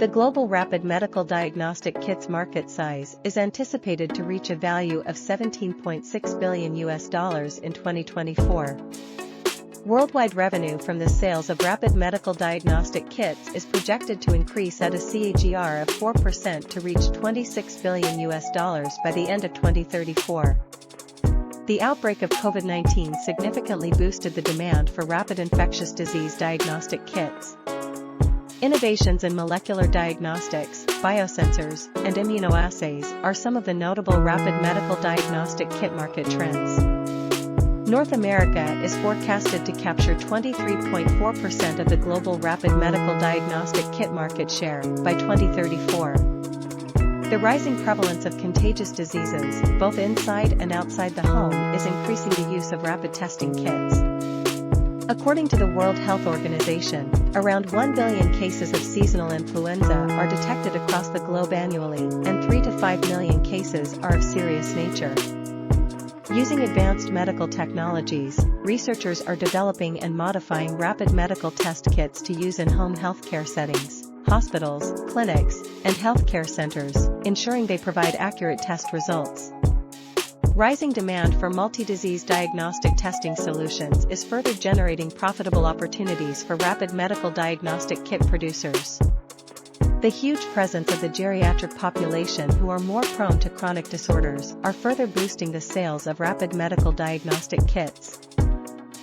The global rapid medical diagnostic kits market size is anticipated to reach a value of $17.6 billion in 2024. Worldwide revenue from the sales of rapid medical diagnostic kits is projected to increase at a CAGR of 4% to reach $26 billion by the end of 2034. The outbreak of COVID-19 significantly boosted the demand for rapid infectious disease diagnostic kits. Innovations in molecular diagnostics, biosensors, and immunoassays are some of the notable rapid medical diagnostic kit market trends. North America is forecasted to capture 23.4% of the global rapid medical diagnostic kit market share by 2034. The rising prevalence of contagious diseases, both inside and outside the home, is increasing the use of rapid testing kits. According to the World Health Organization, around 1 billion cases of seasonal influenza are detected across the globe annually, and 3 to 5 million cases are of serious nature. Using advanced medical technologies, researchers are developing and modifying rapid medical test kits to use in home healthcare settings, hospitals, clinics, and healthcare centers, ensuring they provide accurate test results. Rising demand for multi-disease diagnostic testing solutions is further generating profitable opportunities for rapid medical diagnostic kit producers. The huge presence of the geriatric population, who are more prone to chronic disorders, are further boosting the sales of rapid medical diagnostic kits.